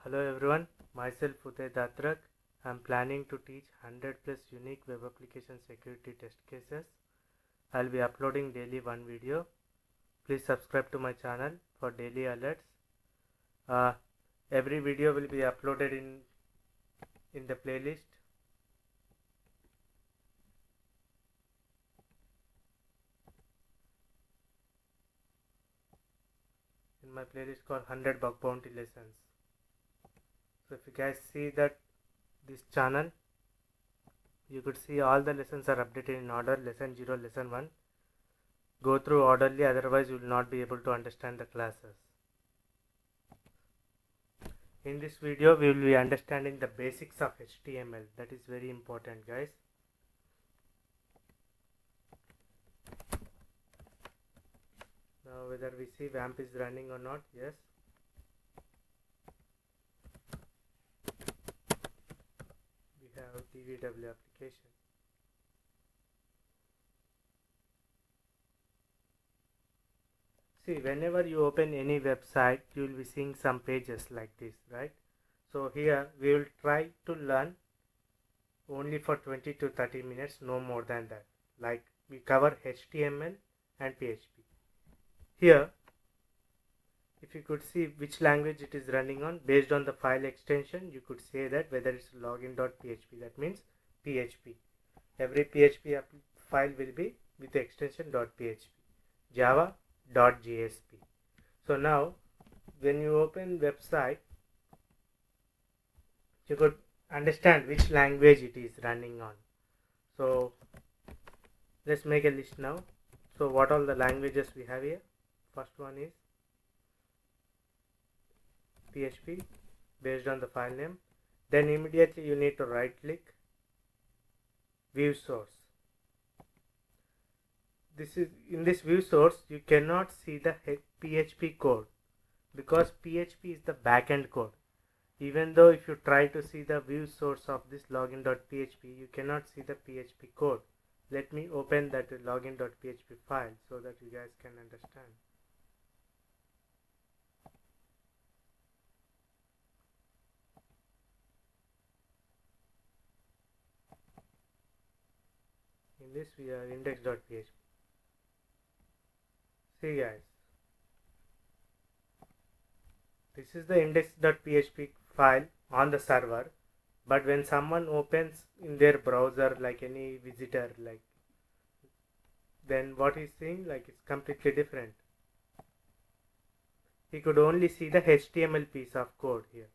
Hello everyone, myself Uday Datrak. I am planning to teach 100 plus unique web application security test cases. I'll be uploading daily one video. Please subscribe to my channel for daily alerts. Every video will be uploaded in the playlist. In my playlist called 100 bug bounty lessons. So if you guys see that this channel, you could see all the lessons are updated in order. Lesson 0, lesson 1. Go through orderly, otherwise you will not be able to understand the classes. In this video we will be understanding the basics of HTML. That is very important, guys. Now whether we see WAMP is running or not, yes. We have DVW application. See, whenever you open any website, you will be seeing some pages like this, right? So here we will try to learn only for 20 to 30 minutes, no more than that. Like we cover HTML and PHP. Here, if you could see which language it is running on, based on the file extension, you could say that whether it's login.php, that means PHP. Every PHP file will be with the extension .php. Java.jsp. So now, when you open website, you could understand which language it is running on. So let's make a list now. So what all the languages we have here? First one is PHP based on the file name. Then immediately you need to right click, view source. This is in this view source you cannot see the PHP code because PHP is the backend code. Even though if you try to see the view source of this login.php, you cannot see the PHP code. Let me open that login.php file so that you guys can understand. In this we are index.php. See guys, this is the index.php file on the server, but when someone opens in their browser, like any visitor, like, then what he's seeing, like, it's completely different. He could only see the HTML piece of code here.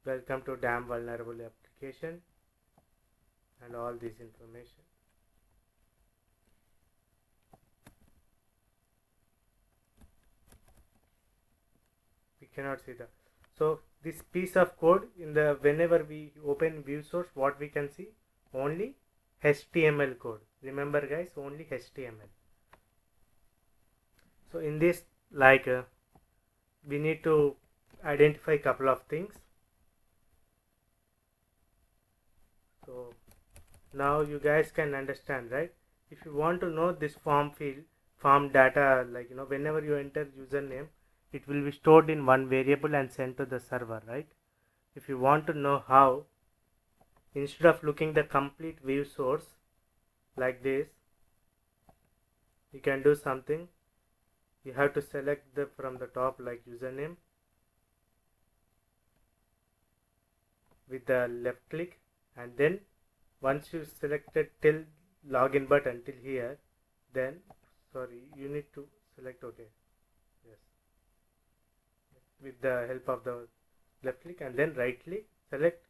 Welcome to damn vulnerable application and all this information. We cannot see that. So this piece of code in the whenever we open view source, what we can see? Only HTML code. Remember guys, only HTML. So in this, like, we need to identify a couple of things. So now you guys can understand, right? If you want to know this form field, form data, like, whenever you enter username, it will be stored in one variable and sent to the server, right? If you want to know how, instead of looking the complete view source like this, you can do something. You have to select the from the top, like username, with the left click, and then once you selected till login button till here, then you need to select OK. Yes, with the help of the left click and then right click, select.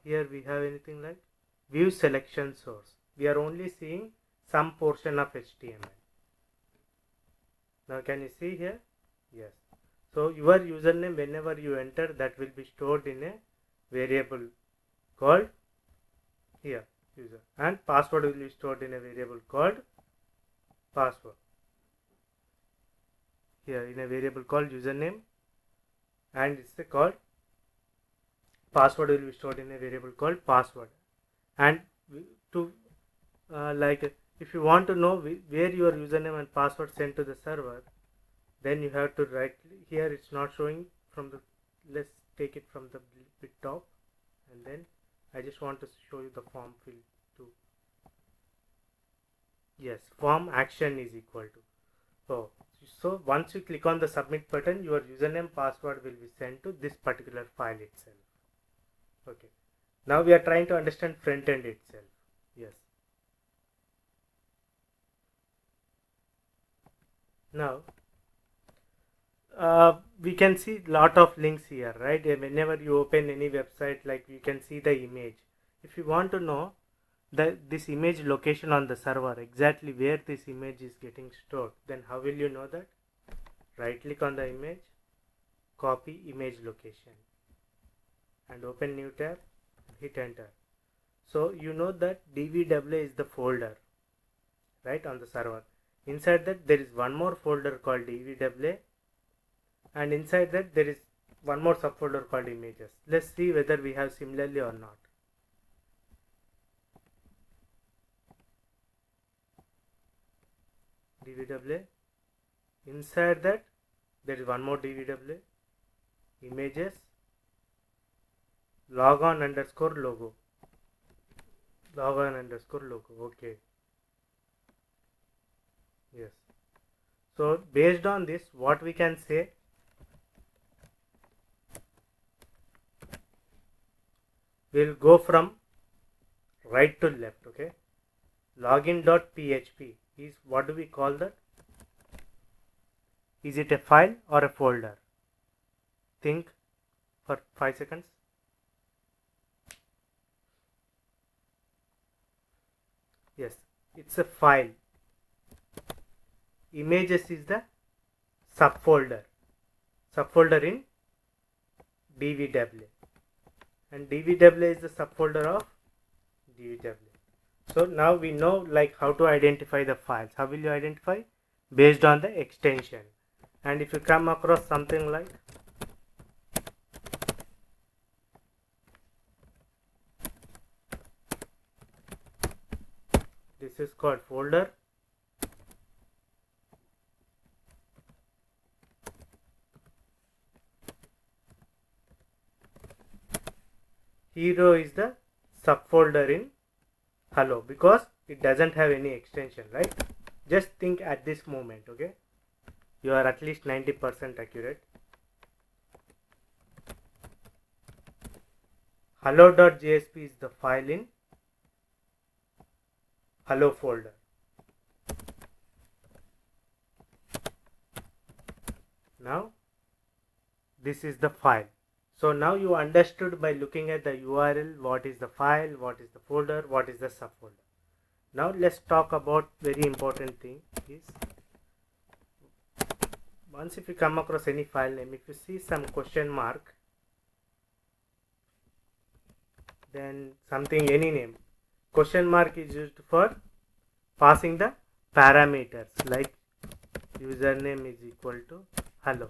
Here we have anything like view selection source. We are only seeing some portion of HTML. Now can you see here? Yes. So your username, whenever you enter, that will be stored in a variable called here user, and password will be stored in a variable called password. Here in a variable called username, and it's called password will be stored in a variable called password. And to like, if you want to know where your username and password sent to the server, Then you have to write here. It's not showing from the, let's take it from the bit top, and then I just want to show you the form field too. Yes, form action is equal to. So once you click on the submit button, your username password will be sent to this particular file itself. Okay. Now we are trying to understand front end itself. Yes. Now we can see lot of links here, right? Whenever you open any website, like you can see the image. If you want to know this image location on the server, exactly where this image is getting stored, then how will you know that? Right click on the image, copy image location, and open new tab, hit enter. So you know that dvwa is the folder, right, on the server. Inside that there is one more folder called dvwa, and inside that there is one more subfolder called images. Let's see whether we have similarly or not. dvwa, inside that there is one more dvwa, images, logon underscore logo, okay. Yes. So based on this, what we can say, we'll go from right to left. Okay, login.php is, what do we call that? Is it a file or a folder? Think for 5 seconds. Yes, it's a file. Images is the subfolder in dvwa, and dvwa is the subfolder of dvwa. So now we know like how to identify the files. How will you identify? Based on the extension. And if you come across something like this is called folder, hero is the subfolder in hello, because it doesn't have any extension, right? Just think at this moment. Okay, you are at least 90% accurate. hello.jsp is the file in hello folder. Now this is the file. So now you understood by looking at the URL what is the file, what is the folder, what is the subfolder. Now let's talk about very important thing is, once if you come across any file name, if you see some question mark, then something, any name, question mark is used for passing the parameters, like username is equal to hello.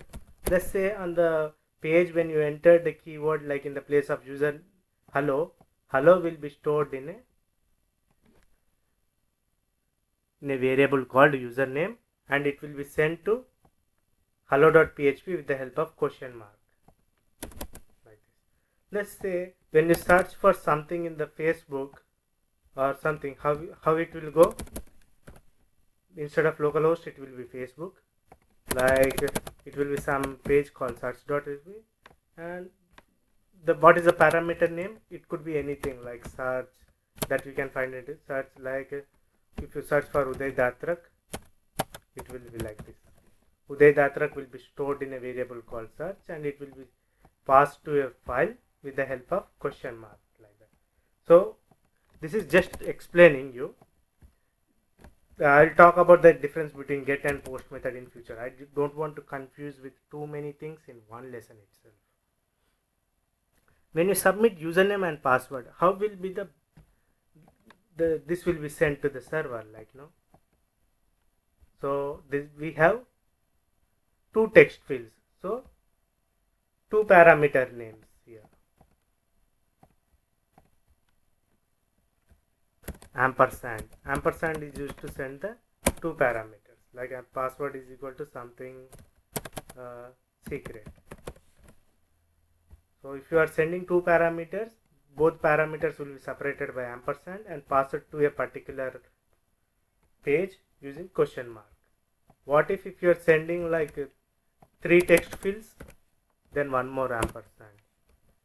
Let's say on the page when you enter the keyword, like in the place of user hello will be stored in a variable called username, and it will be sent to hello.php with the help of question mark, like this. Let's say when you search for something in the Facebook or something, how it will go? Instead of localhost, it will be Facebook. Like it will be some page called search.php, and what is the parameter name? It could be anything like search, that we can find it. Search, like if you search for Uday Datrak, it will be like this. Uday Datrak will be stored in a variable called search, and it will be passed to a file with the help of question mark, like that. So this is just explaining you. I'll talk about the difference between get and post method in future. I don't want to confuse with too many things in one lesson itself. When you submit username and password, how will be this will be sent to the server, like so we have two text fields, so two parameter names here. Ampersand is used to send the two parameters, like a password is equal to something, secret. So if you are sending two parameters, both parameters will be separated by ampersand and passed to a particular page using question mark. What if you are sending like three text fields, then one more ampersand,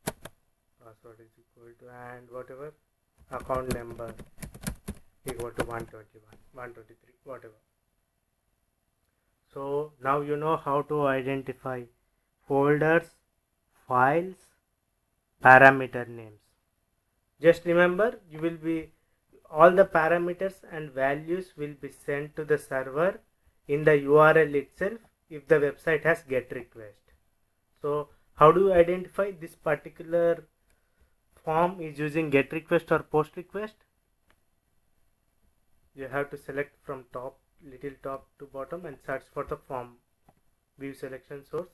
password is equal to, and whatever, account number equal to 121, 123, whatever. So now you know how to identify folders, files, parameter names. Just remember, you will be all the parameters and values will be sent to the server in the URL itself if the website has GET request. So how do you identify this particular form is using GET request or POST request? You have to select from top, little top to bottom, and search for the form. View selection source,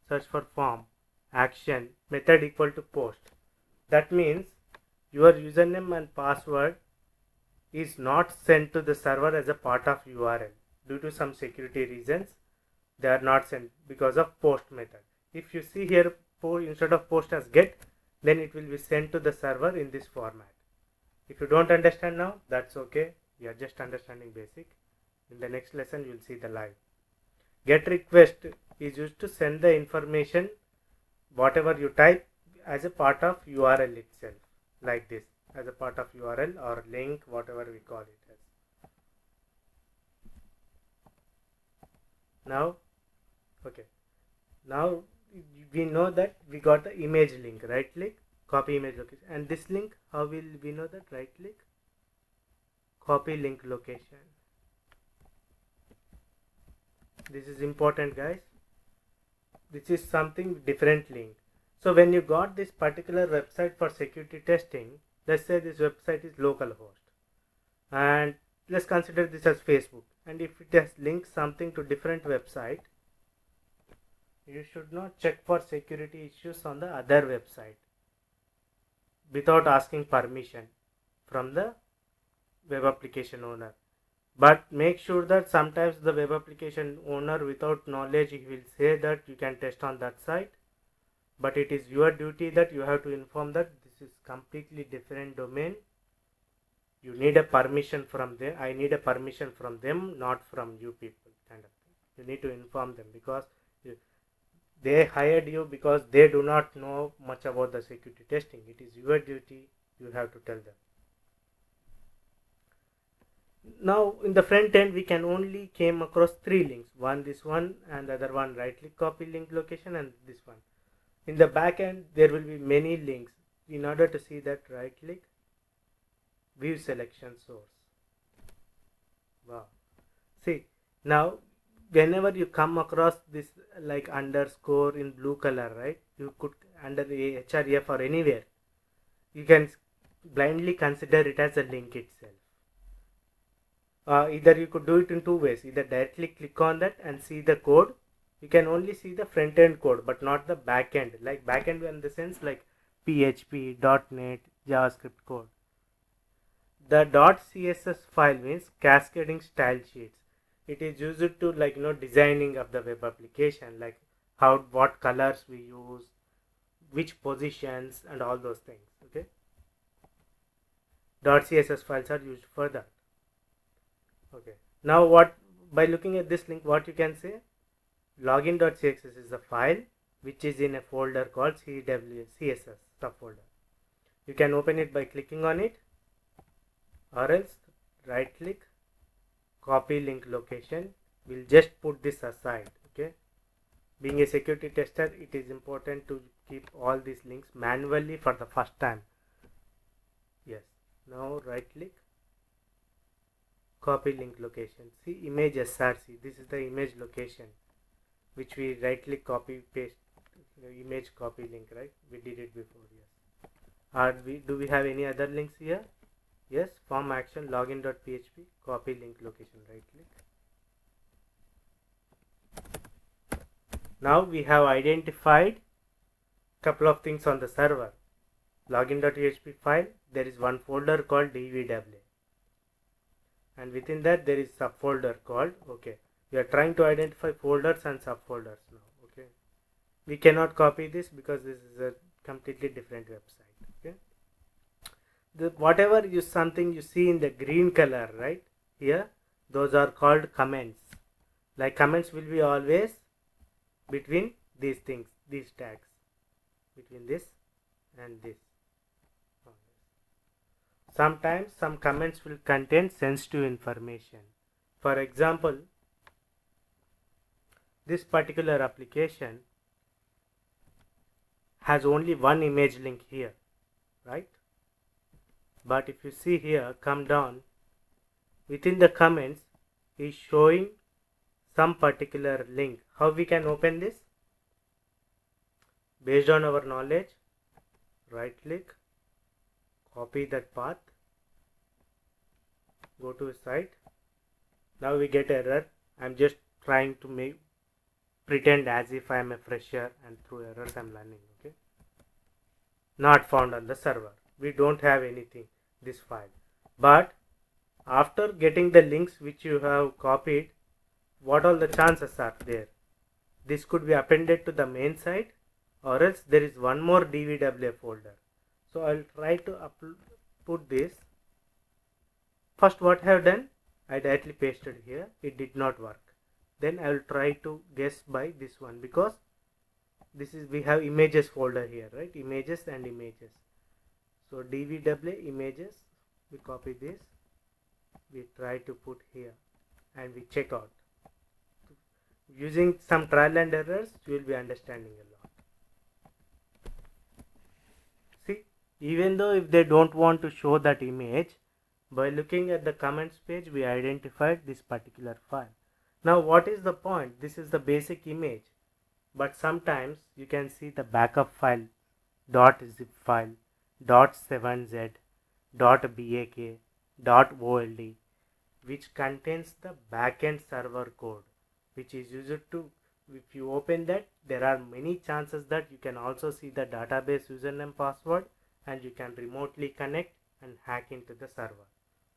search for form, action, method equal to POST. That means your username and password is not sent to the server as a part of URL. Due to some security reasons, they are not sent because of POST method. If you see here, instead of POST as GET, then it will be sent to the server in this format. If you don't understand now, that's okay. You are just understanding basic. In the next lesson, you will see the live. GET request is used to send the information, whatever you type, as a part of URL itself, like this, as a part of URL or link, whatever we call it as. Now, okay. Now we know that we got the image link. Right click, copy image location, and this link, how will we know that? Right click, copy link location. This is important, guys. This is something different link. So when you got this particular website for security testing, let's say this website is localhost, and let's consider this as Facebook, and if it has linked something to different website, you should not check for security issues on the other website without asking permission from the web application owner. But make sure that sometimes the web application owner, without knowledge, he will say that you can test on that site, but it is your duty that you have to inform that this is completely different domain. You need a permission from them. I need a permission from them, not from you people, kind of thing. You need to inform them because they hired you because they do not know much about the security testing. It is your duty. You have to tell them. Now in the front end, we can only came across three links. One this one, and the other one right click, copy link location, and this one. In the back end, there will be many links. In order to see that, right click, view selection source. Wow. See, now whenever you come across this like underscore in blue color, right, you could under a href or anywhere, you can blindly consider it as a link itself. Either you could do it in two ways. Either directly click on that and see the code. You can only see the front end code but not the back end, like back end in the sense like PHP, .NET, JavaScript code. The .css file means cascading style sheets. It is used to like designing of the web application, like what colors we use, which positions, and all those things. Okay, .css files are used for that. Okay, now what, by looking at this link, what you can say, login.css is a file which is in a folder called CSS subfolder. You can open it by clicking on it, or else right click, copy link location. We'll just put this aside. Okay, being a security tester, it is important to keep all these links manually for the first time. Yes, now right click, copy link location. See, image src, this is the image location which we right click, copy paste image, copy link, right? We did it before. Yes. Do we have any other links here? Yes, form action, login.php, copy link location, right click. Now we have identified couple of things on the server. Login.php file, there is one folder called dvw, and within that there is subfolder called, okay, We are trying to identify folders and subfolders now. Okay, we cannot copy this because this is a completely different website. Okay, whatever you something you see in the green color right here, those are called comments. Like comments will be always between these things, these tags, between this and this. Sometimes some comments will contain sensitive information. For example, this particular application has only one image link here, right? But if you see here, come down, within the comments is showing some particular link. How we can open this? Based on our knowledge, right click, copy that path, go to site. Now we get error. I'm just trying to pretend as if I am a fresher, and through errors I'm learning. Okay, not found on the server. We don't have anything, this file. But after getting the links which you have copied, what all the chances are there? This could be appended to the main site, or else there is one more DVWA folder. So I'll try to put this. First what I have done, I directly pasted here. It did not work. Then I will try to guess by this one, because this is, we have images folder here, right? Images and images. So DVWA images, we copy this, we try to put here, and we check out. Using some trial and errors, you will be understanding a lot. See, even though if they don't want to show that image, by looking at the comments page, we identified this particular file. Now what is the point? This is the basic image, but sometimes you can see the backup file, .zip file, .7z, .bak, .old, which contains the backend server code, which is used to, if you open that, there are many chances that you can also see the database username password, and you can remotely connect and hack into the server.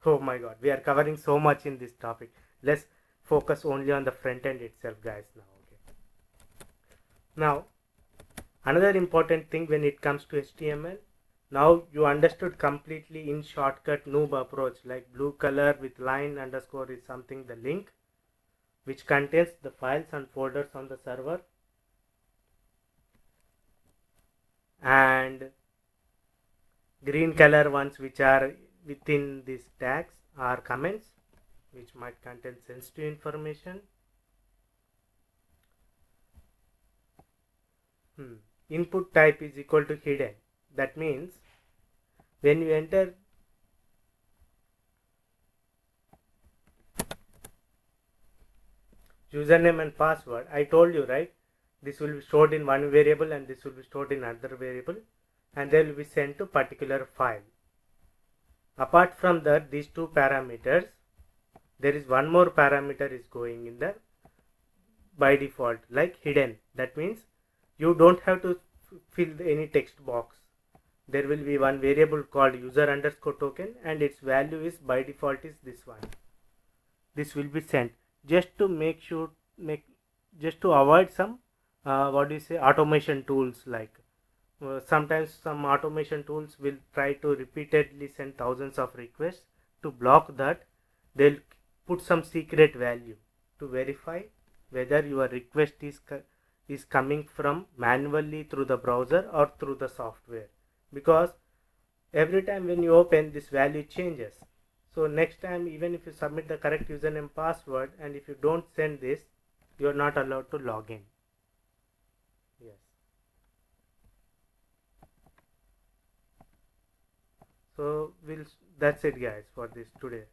Oh my god, we are covering so much in this topic. Let's focus only on the front end itself, guys, now. Okay, now another important thing when it comes to HTML, now you understood completely in shortcut noob approach, like blue color with line underscore is something the link which contains the files and folders on the server, and green color ones which are within these tags are comments which might contain sensitive information. Input type is equal to hidden. That means when you enter username and password, I told you, right, this will be stored in one variable and this will be stored in another variable, and they will be sent to particular file. Apart from that, these two parameters, there is one more parameter is going in there by default, like hidden. That means you don't have to fill any text box. There will be one variable called user underscore token, and its value is by default is this one. This will be sent just to just to avoid some automation tools, like sometimes some automation tools will try to repeatedly send thousands of requests. To block that, they'll put some secret value to verify whether your request is coming from manually through the browser or through the software, because every time when you open, this value changes. So next time, even if you submit the correct username password, and if you don't send this, you are not allowed to log in. Yes. So that's it, guys, for this today.